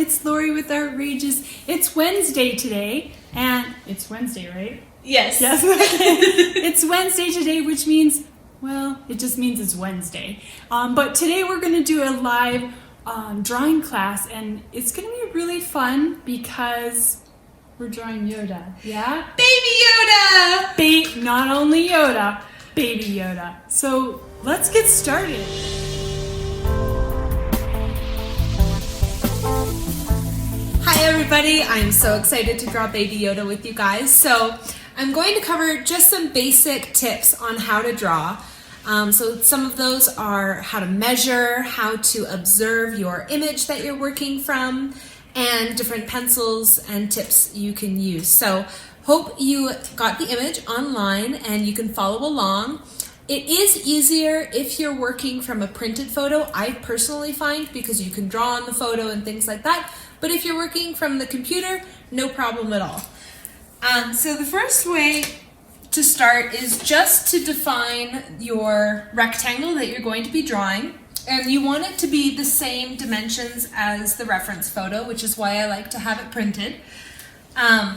it's Lori with Artrageous. It's Wednesday today, and it's Wednesday, right? Yes. Yes. It's Wednesday today, which means, well, it just means it's Wednesday. But today we're going to do a live drawing class, and it's going to be really fun because we're drawing Yoda. Yeah? Baby Yoda! Not only Yoda, Baby Yoda. So let's get started. Hi everybody, I'm so excited to draw Baby Yoda with you guys. So I'm going to cover just some basic tips on how to draw. So some of those are how to measure, how to observe your image that you're working from, and different pencils and tips you can use. So hope you got the image online and you can follow along. It is easier if you're working from a printed photo, I personally find, because you can draw on the photo and things like that. But if you're working from the computer, no problem at all. So the first way to start is just to define your rectangle that you're going to be drawing. And you want it to be the same dimensions as the reference photo, which is why I like to have it printed.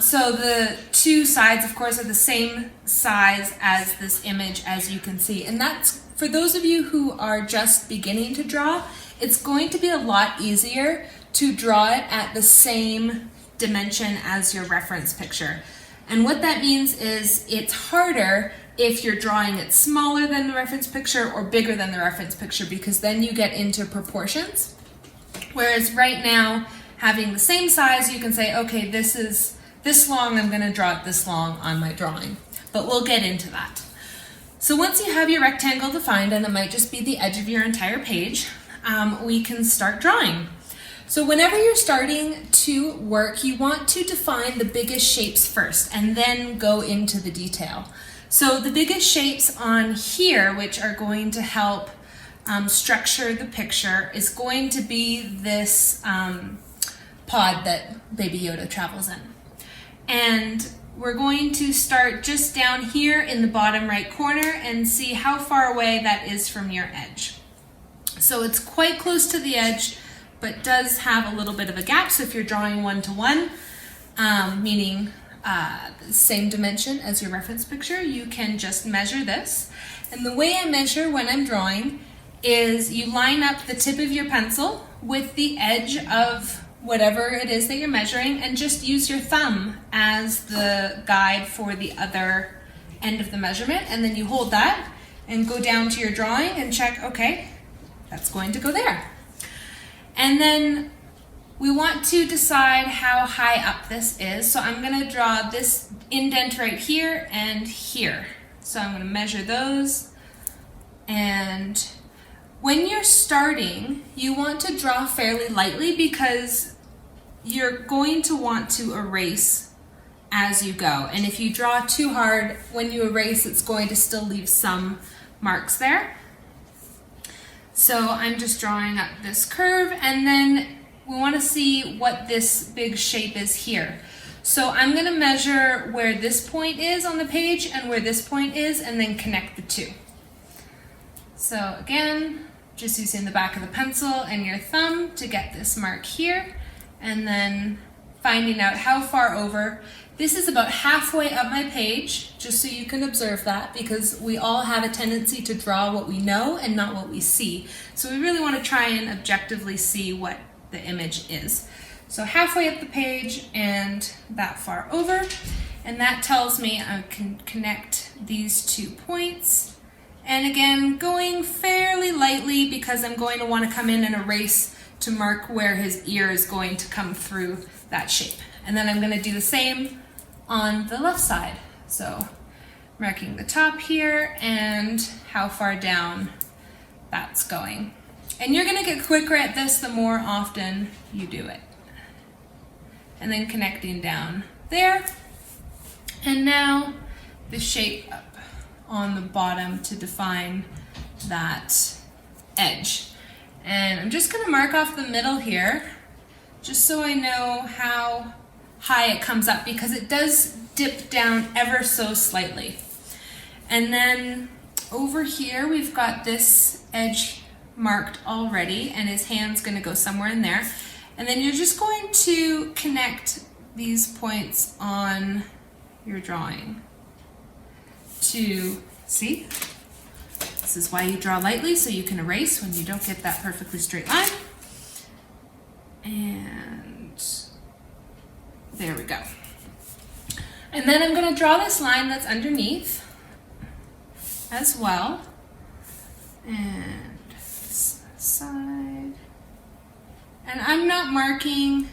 So the two sides, of course, are the same size as this image, as you can see. And that's, for those of you who are just beginning to draw, it's going to be a lot easier to draw it at the same dimension as your reference picture. And what that means is it's harder if you're drawing it smaller than the reference picture or bigger than the reference picture, because then you get into proportions. Whereas right now, having the same size, you can say, okay, this is this long, I'm gonna draw it this long on my drawing. But we'll get into that. So once you have your rectangle defined, and it might just be the edge of your entire page, we can start drawing. So whenever you're starting to work, you want to define the biggest shapes first and then go into the detail. So the biggest shapes on here, which are going to help structure the picture, is going to be this pod that Baby Yoda travels in. And we're going to start just down here in the bottom right corner and see how far away that is from your edge. So it's quite close to the edge, but does have a little bit of a gap. So if you're drawing 1-to-1, meaning the same dimension as your reference picture, you can just measure this. And the way I measure when I'm drawing is you line up the tip of your pencil with the edge of whatever it is that you're measuring, and just use your thumb as the guide for the other end of the measurement. And then you hold that and go down to your drawing and check, okay, that's going to go there. And then we want to decide how high up this is. So I'm going to draw this indent right here and here. So I'm going to measure those. And when you're starting, you want to draw fairly lightly because you're going to want to erase as you go. And if you draw too hard, when you erase, it's going to still leave some marks there. So I'm just drawing up this curve, and then we want to see what this big shape is here. So I'm going to measure where this point is on the page and where this point is, and then connect the two. So again, just using the back of the pencil and your thumb to get this mark here, and then finding out how far over. This is about halfway up my page, just so you can observe that, because we all have a tendency to draw what we know and not what we see. So we really want to try and objectively see what the image is. So halfway up the page and that far over, and that tells me I can connect these 2 points. And again, going fairly lightly because I'm going to want to come in and erase to mark where his ear is going to come through that shape. And then I'm going to do the same on the left side. So marking the top here and how far down that's going. And you're going to get quicker at this the more often you do it. And then connecting down there. And now the shape up on the bottom to define that edge. And I'm just going to mark off the middle here, just so I know how high it comes up, because it does dip down ever so slightly. And then over here we've got this edge marked already, and his hand's going to go somewhere in there. And then you're just going to connect these points on your drawing to, see? This is why you draw lightly, so you can erase when you don't get that perfectly straight line. And there we go. And then I'm going to draw this line that's underneath as well. And this side. And I'm not marking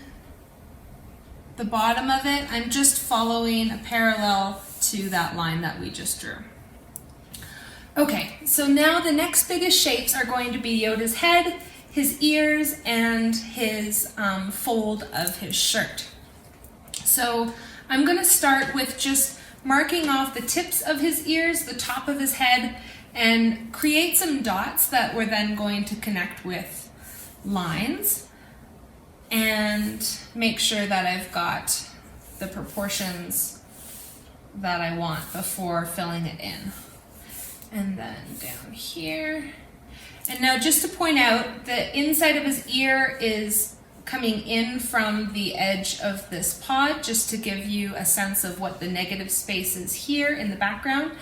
the bottom of it, I'm just following a parallel to that line that we just drew. Okay, so now the next biggest shapes are going to be Yoda's head, his ears, and his fold of his shirt. So I'm going to start with just marking off the tips of his ears, the top of his head, and create some dots that we're then going to connect with lines and make sure that I've got the proportions that I want before filling it in. And then down here. And now just to point out, the inside of his ear is coming in from the edge of this pod, just to give you a sense of what the negative space is here in the background.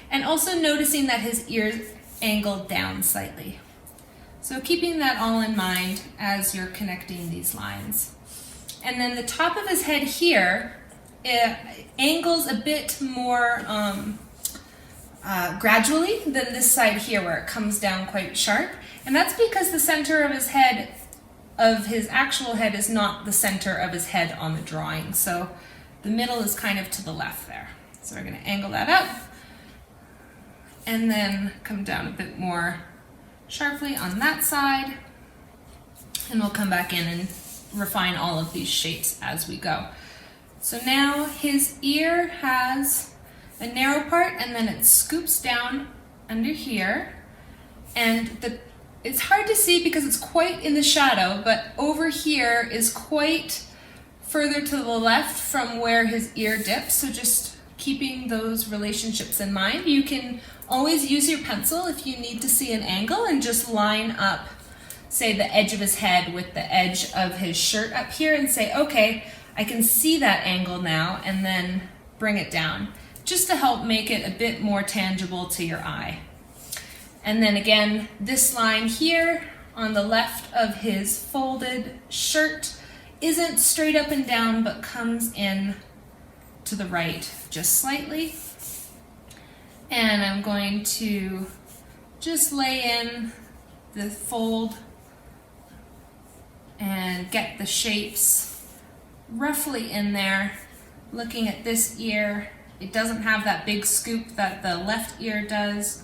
And also noticing that his ears angled down slightly. So keeping that all in mind as you're connecting these lines. And then the top of his head here, it angles a bit more gradually than this side here where it comes down quite sharp. And that's because the center of his head, of his actual head, is not the center of his head on the drawing. So the middle is kind of to the left there. So we're going to angle that up and then come down a bit more sharply on that side, and we'll come back in and refine all of these shapes as we go. So now his ear has a narrow part and then it scoops down under here, and it's hard to see because it's quite in the shadow, but over here is quite further to the left from where his ear dips, so just keeping those relationships in mind. You can always use your pencil if you need to see an angle and just line up, say, the edge of his head with the edge of his shirt up here and say, okay, I can see that angle now, and then bring it down, just to help make it a bit more tangible to your eye. And then again, this line here on the left of his folded shirt isn't straight up and down, but comes in to the right just slightly. And I'm going to just lay in the fold and get the shapes roughly in there. Looking at this ear, it doesn't have that big scoop that the left ear does,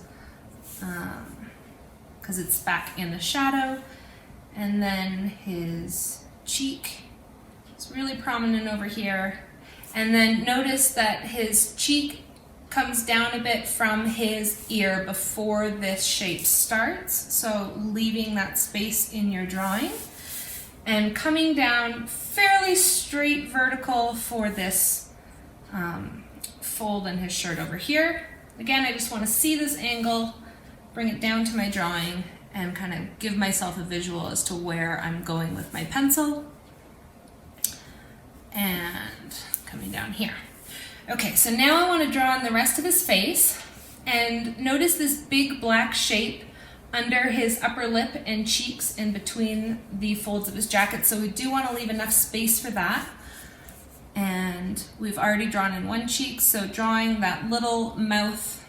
because it's back in the shadow. And then his cheek is really prominent over here. And then notice that his cheek comes down a bit from his ear before this shape starts, so leaving that space in your drawing, and coming down fairly straight vertical for this fold in his shirt over here. Again, I just want to see this angle, bring it down to my drawing, and kind of give myself a visual as to where I'm going with my pencil. And coming down here. Okay, so now I want to draw on the rest of his face, and notice this big black shape under his upper lip and cheeks in between the folds of his jacket, so we do want to leave enough space for that. And we've already drawn in one cheek, so drawing that little mouth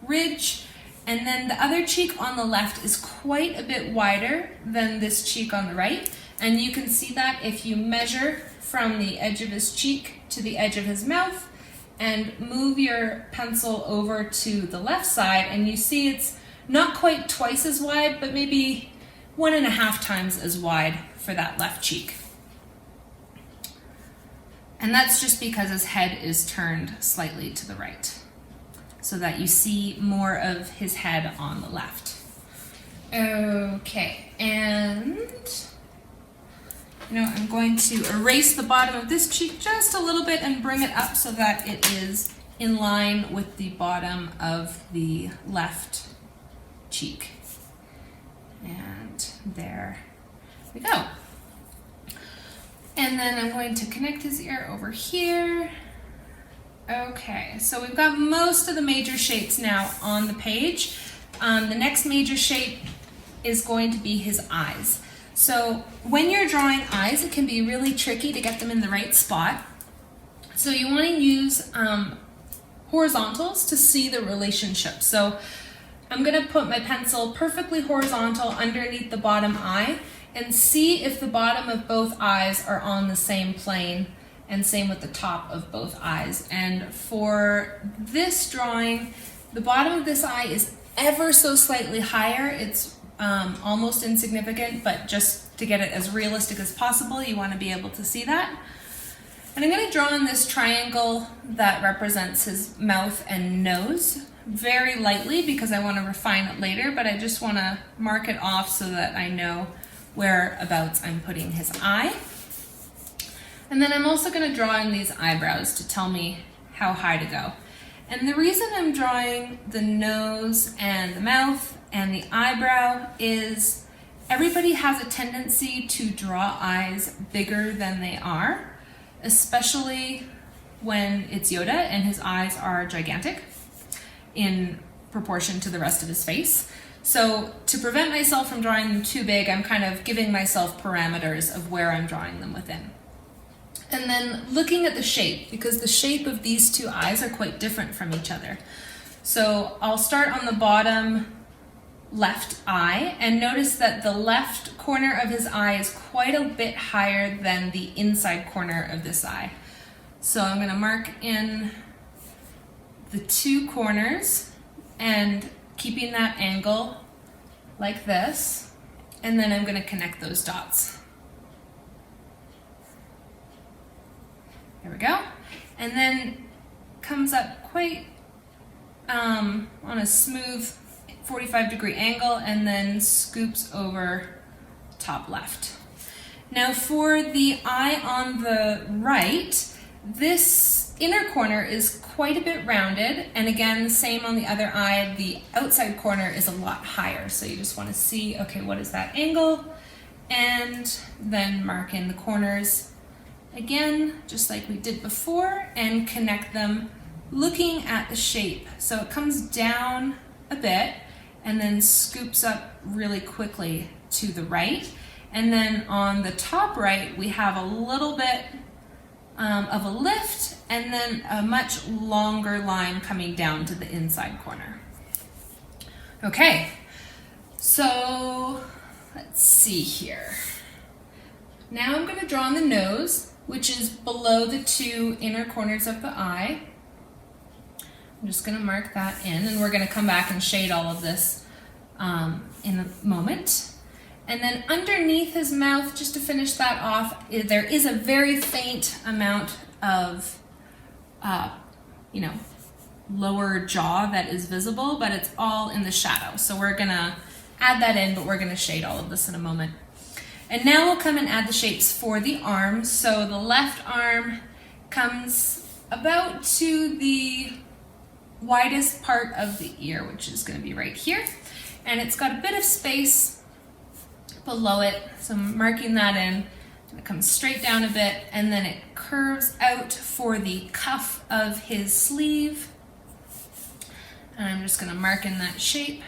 ridge, and then the other cheek on the left is quite a bit wider than this cheek on the right, and you can see that if you measure from the edge of his cheek to the edge of his mouth and move your pencil over to the left side, and you see it's not quite twice as wide, but maybe 1.5 times as wide for that left cheek. And that's just because his head is turned slightly to the right, so that you see more of his head on the left. Okay, and I'm going to erase the bottom of this cheek just a little bit and bring it up so that it is in line with the bottom of the left cheek. And there we go. And then I'm going to connect his ear over here. Okay, so we've got most of the major shapes now on the page. The next major shape is going to be his eyes. So when you're drawing eyes, it can be really tricky to get them in the right spot. So you want to use horizontals to see the relationship. So I'm going to put my pencil perfectly horizontal underneath the bottom eye and see if the bottom of both eyes are on the same plane, and same with the top of both eyes. And for this drawing, the bottom of this eye is ever so slightly higher. It's almost insignificant, but just to get it as realistic as possible, you want to be able to see that. And I'm going to draw in this triangle that represents his mouth and nose very lightly because I want to refine it later, but I just want to mark it off so that I know whereabouts I'm putting his eye. And then I'm also going to draw in these eyebrows to tell me how high to go. And the reason I'm drawing the nose and the mouth and the eyebrow is everybody has a tendency to draw eyes bigger than they are, especially when it's Yoda and his eyes are gigantic in proportion to the rest of his face. So to prevent myself from drawing them too big, I'm kind of giving myself parameters of where I'm drawing them within. And then looking at the shape, because the shape of these two eyes are quite different from each other. So I'll start on the bottom left eye and notice that the left corner of his eye is quite a bit higher than the inside corner of this eye. So I'm going to mark in the two corners and keeping that angle like this, and then I'm going to connect those dots. There we go. And then comes up quite on a smooth 45-degree angle and then scoops over top left. Now for the eye on the right, this inner corner is quite a bit rounded, and again, same on the other eye, the outside corner is a lot higher. So you just want to see, okay, what is that angle? And then mark in the corners again, just like we did before, and connect them looking at the shape. So it comes down a bit and then scoops up really quickly to the right. And then on the top right, we have a little bit of a lift and then a much longer line coming down to the inside corner. Okay, so let's see here. Now I'm going to draw on the nose, which is below the two inner corners of the eye. I'm just going to mark that in, and we're going to come back and shade all of this in a moment. And then underneath his mouth, just to finish that off, there is a very faint amount of, lower jaw that is visible, but it's all in the shadow. So we're going to add that in, but we're going to shade all of this in a moment. And now we'll come and add the shapes for the arms. So the left arm comes about to the widest part of the ear, which is going to be right here. And it's got a bit of space below it, so I'm marking that in. It comes straight down a bit, and then it curves out for the cuff of his sleeve. And I'm just going to mark in that shape.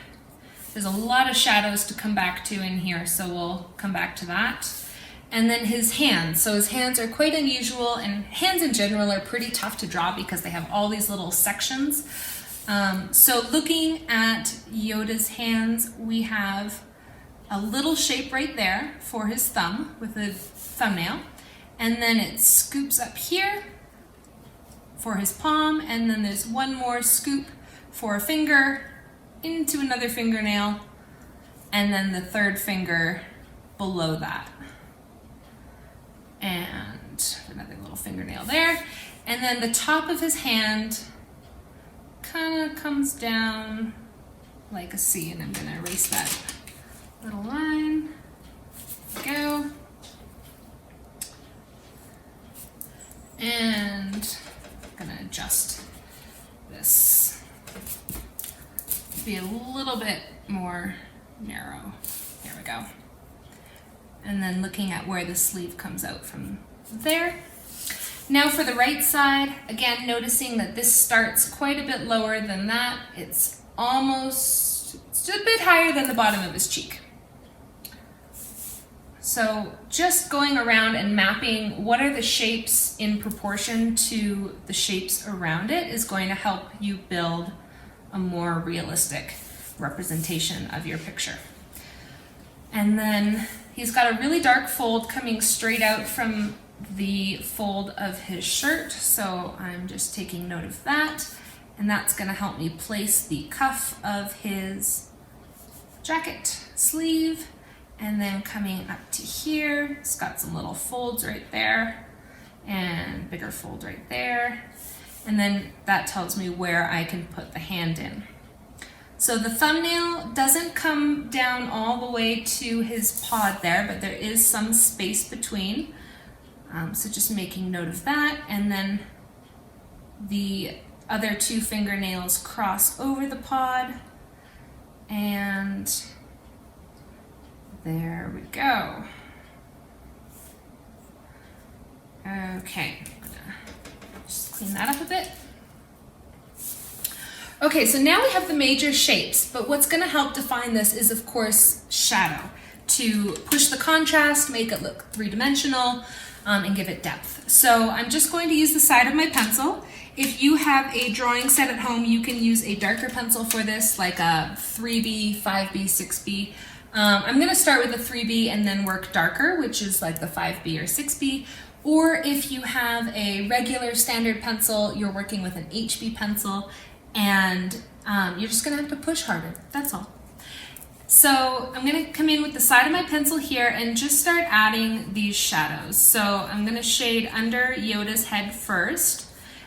There's a lot of shadows to come back to in here, so we'll come back to that. And then his hands. So his hands are quite unusual, and hands in general are pretty tough to draw because they have all these little sections. So looking at Yoda's hands, we have a little shape right there for his thumb with a thumbnail, and then it scoops up here for his palm, and then there's one more scoop for a finger into another fingernail, and then the third finger below that, and another little fingernail there, and then the top of his hand kind of comes down like a C, and I'm going to erase that little line. Go. And I'm going to adjust this to be a little bit more narrow. There we go. And then looking at where the sleeve comes out from there. Now for the right side, again, noticing that this starts quite a bit lower than that. It's a bit higher than the bottom of his cheek. So just going around and mapping what are the shapes in proportion to the shapes around it is going to help you build a more realistic representation of your picture. And then he's got a really dark fold coming straight out from the fold of his shirt, so I'm just taking note of that, and that's going to help me place the cuff of his jacket sleeve. And then coming up to here, it's got some little folds right there and bigger fold right there. And then that tells me where I can put the hand in. So the thumbnail doesn't come down all the way to his pod there, but there is some space between. So just making note of that. And then the other two fingernails cross over the pod, and there we go. Okay, just clean that up a bit. Okay, so now we have the major shapes, but what's going to help define this is, of course, shadow, to push the contrast, make it look three-dimensional, and give it depth. So I'm just going to use the side of my pencil. If you have a drawing set at home, you can use a darker pencil for this, like a 3B, 5B, 6B. I'm going to start with a 3B and then work darker, which is like the 5B or 6B. Or if you have a regular standard pencil, you're working with an HB pencil, and you're just going to have to push harder. That's all. So I'm going to come in with the side of my pencil here and just start adding these shadows. So I'm going to shade under Yoda's head first,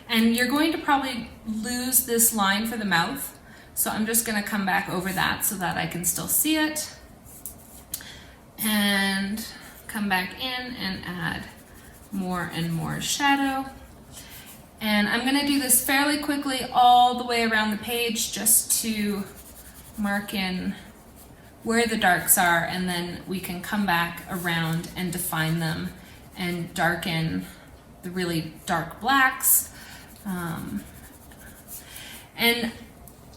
and you're going to probably lose this line for the mouth. So I'm just going to come back over that so that I can still see it. And come back in and add more and more shadow. And I'm going to do this fairly quickly all the way around the page just to mark in where the darks are, and then we can come back around and define them and darken the really dark blacks. And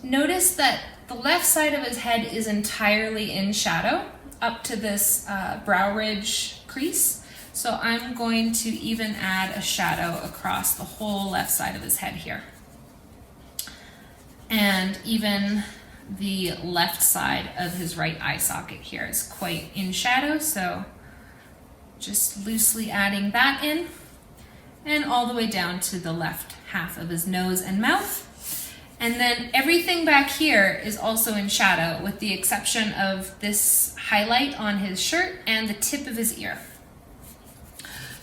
notice that the left side of his head is entirely in shadow up to this brow ridge crease. So I'm going to even add a shadow across the whole left side of his head here. And even the left side of his right eye socket here is quite in shadow, so just loosely adding that in, and all the way down to the left half of his nose and mouth. And then everything back here is also in shadow, with the exception of this highlight on his shirt and the tip of his ear.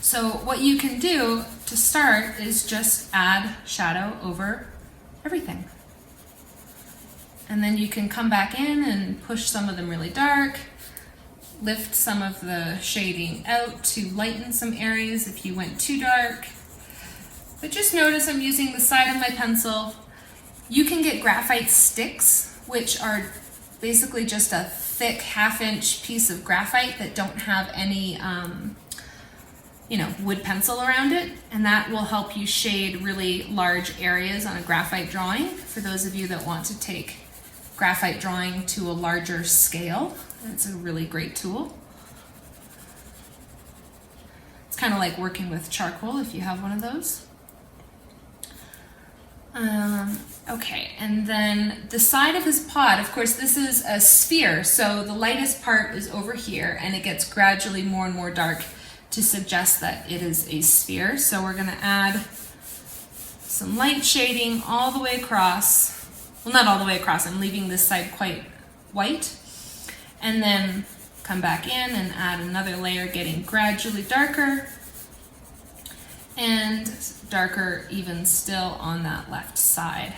So what you can do to start is just add shadow over everything. And then you can come back in and push some of them really dark, lift some of the shading out to lighten some areas if you went too dark. But just notice I'm using the side of my pencil. You can get graphite sticks, which are basically just a thick half-inch piece of graphite that don't have any wood pencil around it, and that will help you shade really large areas on a graphite drawing for those of you that want to take graphite drawing to a larger scale. It's a really great tool. It's kind of like working with charcoal if you have one of those. Okay, and then the side of his pod, of course this is a sphere, so the lightest part is over here, and it gets gradually more and more dark to suggest that it is a sphere. So we're going to add some light shading all the way across. Well, not all the way across, I'm leaving this side quite white. And then come back in and add another layer, getting gradually darker and darker even still on that left side.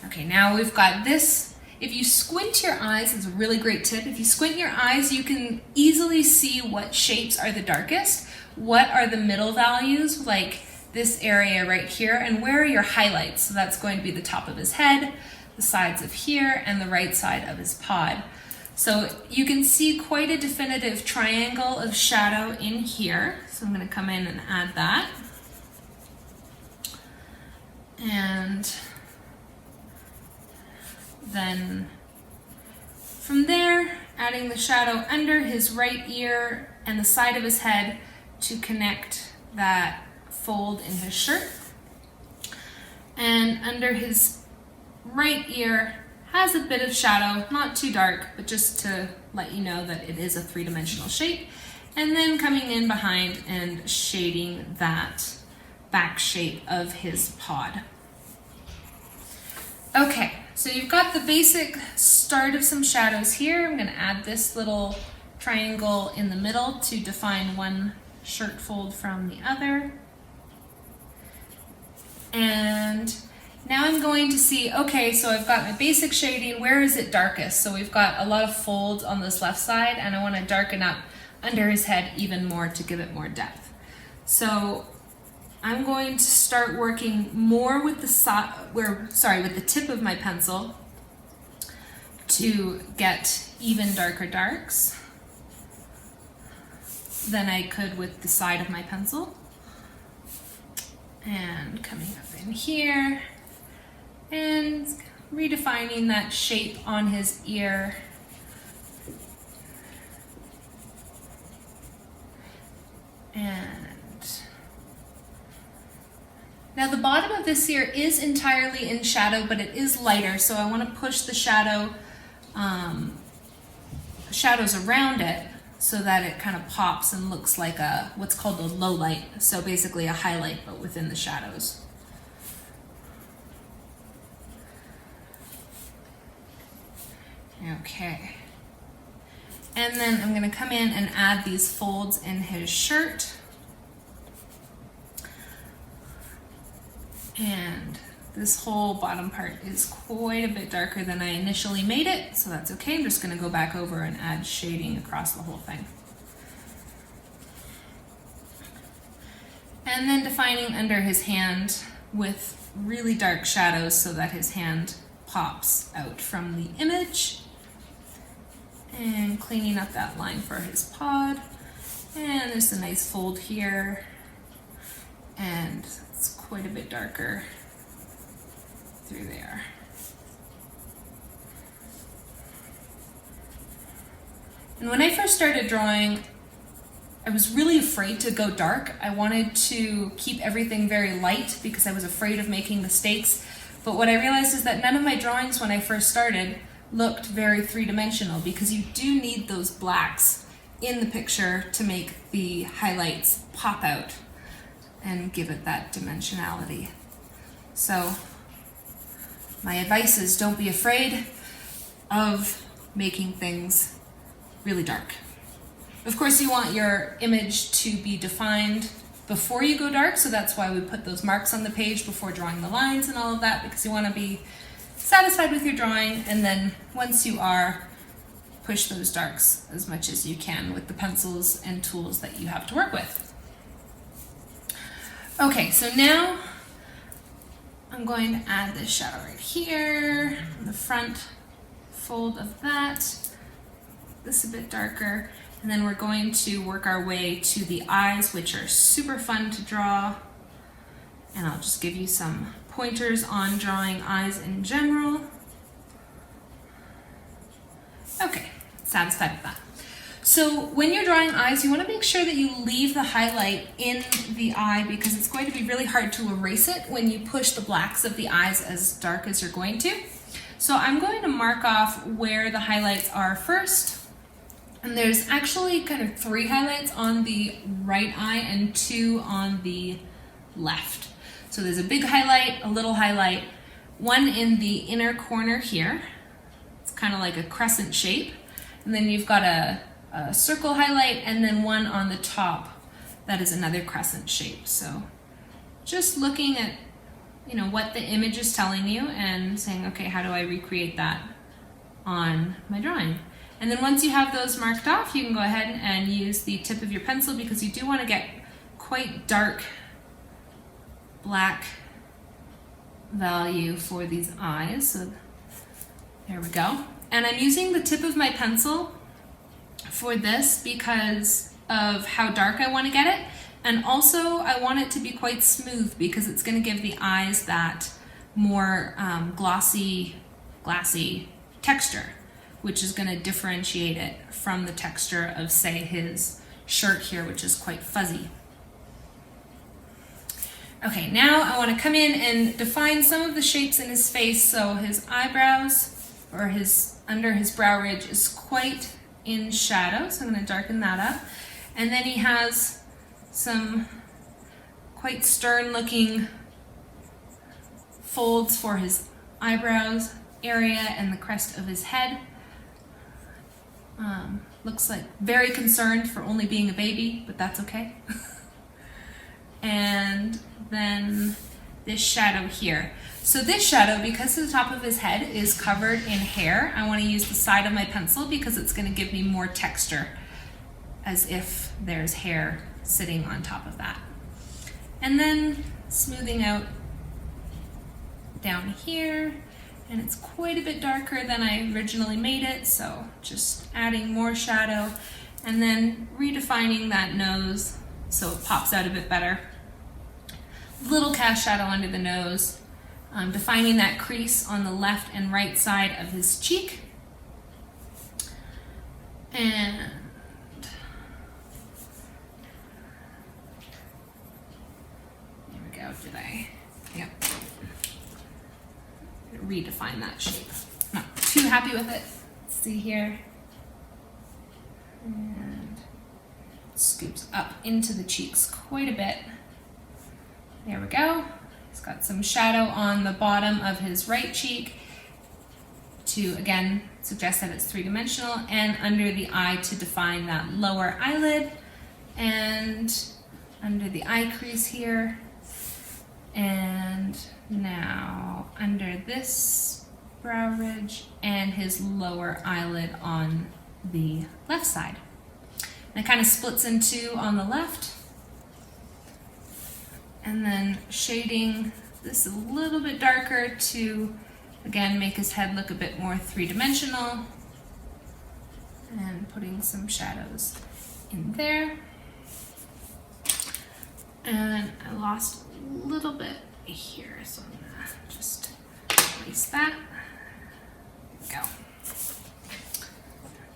Okay, now we've got this. If you squint your eyes, it's a really great tip. If you squint your eyes, you can easily see what shapes are the darkest, what are the middle values, like this area right here, and where are your highlights. So that's going to be the top of his head, the sides of here, and the right side of his pod. So you can see quite a definitive triangle of shadow in here. So I'm going to come in and add that. And then from there, adding the shadow under his right ear and the side of his head to connect that fold in his shirt. And under his right ear has a bit of shadow, not too dark, but just to let you know that it is a three-dimensional shape. And then coming in behind and shading that back shape of his pod. Okay, so you've got the basic start of some shadows here. I'm going to add this little triangle in the middle to define one shirt fold from the other. And now I'm going to see, okay, so I've got my basic shading. Where is it darkest? So we've got a lot of folds on this left side, and I want to darken up under his head even more to give it more depth. So I'm going to start working more with the tip of my pencil to get even darker darks than I could with the side of my pencil. And coming up in here and redefining that shape on his ear. And now the bottom of this ear is entirely in shadow, but it is lighter, so I want to push the shadows around it so that it kind of pops and looks like what's called a low light, so basically a highlight but within the shadows. Okay, and then I'm going to come in and add these folds in his shirt. And this whole bottom part is quite a bit darker than I initially made it, so that's okay. I'm just going to go back over and add shading across the whole thing. And then defining under his hand with really dark shadows so that his hand pops out from the image. And cleaning up that line for his pod. And there's a nice fold here. And it's quite a bit darker through there. And when I first started drawing, I was really afraid to go dark. I wanted to keep everything very light because I was afraid of making mistakes. But what I realized is that none of my drawings when I first started looked very three-dimensional because you do need those blacks in the picture to make the highlights pop out and give it that dimensionality. So my advice is don't be afraid of making things really dark. Of course, you want your image to be defined before you go dark, so that's why we put those marks on the page before drawing the lines and all of that, because you want to be satisfied with your drawing, and then once you are, push those darks as much as you can with the pencils and tools that you have to work with. Okay, so now I'm going to add this shadow right here on the front fold of that. This a bit darker, and then we're going to work our way to the eyes, which are super fun to draw. And I'll just give you some pointers on drawing eyes in general. Okay, satisfied with that. So when you're drawing eyes, you want to make sure that you leave the highlight in the eye because it's going to be really hard to erase it when you push the blacks of the eyes as dark as you're going to. So I'm going to mark off where the highlights are first. And there's actually kind of 3 highlights on the right eye and 2 on the left. So there's a big highlight, a little highlight, one in the inner corner here. It's kind of like a crescent shape. And then you've got a circle highlight and then one on the top that is another crescent shape. So just looking at, you know, what the image is telling you and saying, okay, how do I recreate that on my drawing? And then once you have those marked off, you can go ahead and use the tip of your pencil because you do want to get quite dark black value for these eyes. So there we go. And I'm using the tip of my pencil for this because of how dark I want to get it. And also I want it to be quite smooth because it's going to give the eyes that more glassy texture, which is going to differentiate it from the texture of, say, his shirt here, which is quite fuzzy. Okay, now I want to come in and define some of the shapes in his face. So his eyebrows, or under his brow ridge, is quite in shadow, so I'm going to darken that up. And then he has some quite stern looking folds for his eyebrows area and the crest of his head. Looks like very concerned for only being a baby, but that's okay. And then this shadow here. So this shadow, because the top of his head is covered in hair, I want to use the side of my pencil because it's going to give me more texture, as if there's hair sitting on top of that. And then smoothing out down here, and it's quite a bit darker than I originally made it, so just adding more shadow and then redefining that nose so it pops out a bit better. Little cast shadow under the nose, defining that crease on the left and right side of his cheek. And there we go, did I? Yep. Redefine that shape. Not too happy with it. Let's see here. And scoops up into the cheeks quite a bit. There we go. He's got some shadow on the bottom of his right cheek to, again, suggest that it's three-dimensional, and under the eye to define that lower eyelid, and under the eye crease here, and now under this brow ridge and his lower eyelid on the left side. And it kind of splits in two on the left. And then shading this a little bit darker to, again, make his head look a bit more three-dimensional. And putting some shadows in there. And I lost a little bit here, so I'm gonna just erase that. There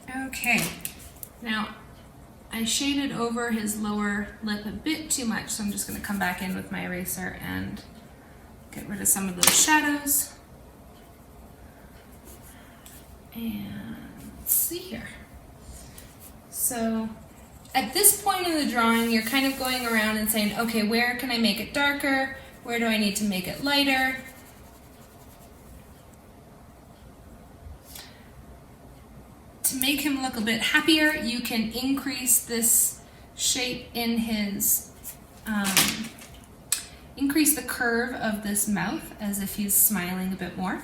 we go. Okay, now I shaded over his lower lip a bit too much, so I'm just going to come back in with my eraser and get rid of some of those shadows. And let's see here. So at this point in the drawing, you're kind of going around and saying, okay, where can I make it darker? Where do I need to make it lighter? To make him look a bit happier, you can increase this shape in his, increase the curve of this mouth as if he's smiling a bit more.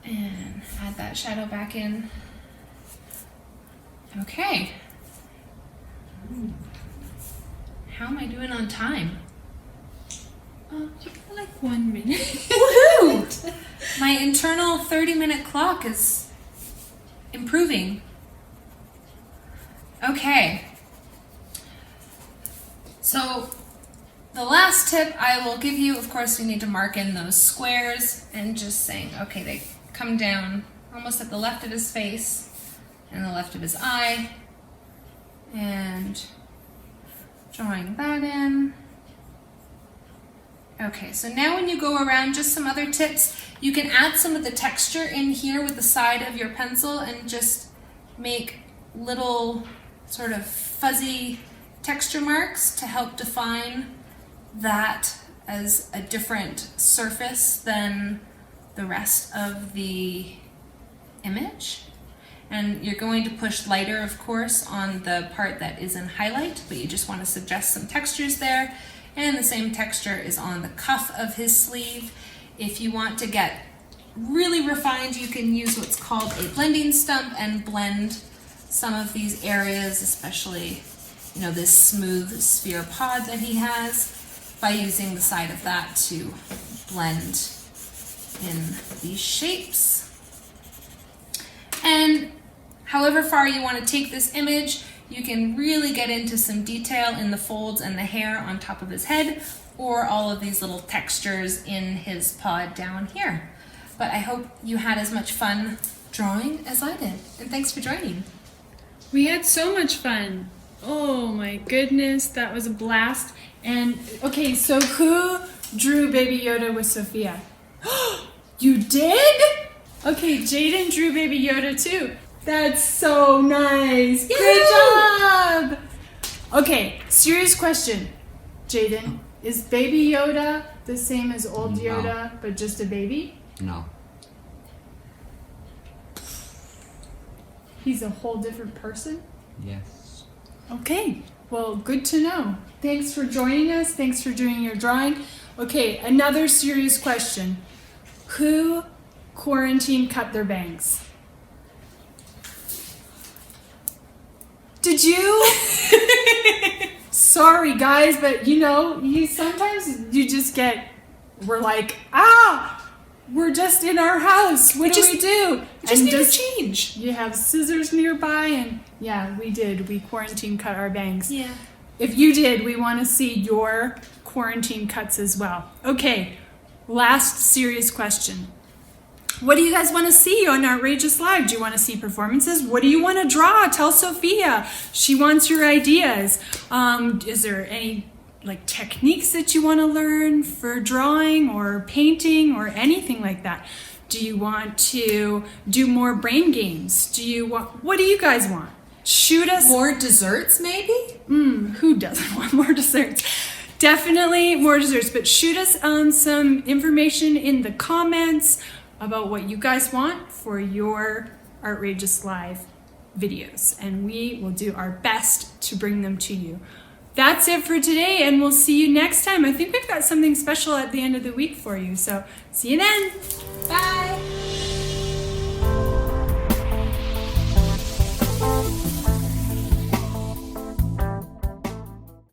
And add that shadow back in. Okay. How am I doing on time? Like 1 minute. Woohoo! My internal 30-minute clock is improving. Okay. So the last tip I will give you, of course, we need to mark in those squares and just saying, okay, they come down almost at the left of his face and the left of his eye, and drawing that in. Okay, so now when you go around, just some other tips. You can add some of the texture in here with the side of your pencil and just make little sort of fuzzy texture marks to help define that as a different surface than the rest of the image. And you're going to push lighter, of course, on the part that is in highlight, but you just want to suggest some textures there. And the same texture is on the cuff of his sleeve. If you want to get really refined, you can use what's called a blending stump and blend some of these areas, especially, you know, this smooth sphere pod that he has, by using the side of that to blend in these shapes. And however far you want to take this image, you can really get into some detail in the folds and the hair on top of his head, or all of these little textures in his paw down here. But I hope you had as much fun drawing as I did. And thanks for joining. We had so much fun. Oh my goodness, that was a blast. And okay, so who drew Baby Yoda with Sophia? You did? Okay, Jaden drew Baby Yoda too. That's so nice. Yay! Good job. Okay, serious question. Jaden, is Baby Yoda the same as old No. Yoda, but just a baby? No. He's a whole different person? Yes. Okay, well, good to know. Thanks for joining us. Thanks for doing your drawing. Okay, another serious question. Who quarantine cut their bangs? Did you? Sorry, guys, but sometimes you just we're like, we're just in our house. What do we do? Just need to change. You have scissors nearby, and yeah, we did. We quarantine cut our bangs. Yeah. If you did, we want to see your quarantine cuts as well. Okay, last serious question. What do you guys want to see on Artrageous Live? Do you want to see performances? What do you want to draw? Tell Sophia. She wants your ideas. Is there any techniques that you want to learn for drawing or painting or anything like that? Do you want to do more brain games? What do you guys want? Shoot us. More desserts, maybe? Who doesn't want more desserts? Definitely more desserts, but shoot us some information in the comments about what you guys want for your Artrageous Live videos, and we will do our best to bring them to you. That's it for today, and we'll see you next time. I think we've got something special at the end of the week for you, so see you then. Bye.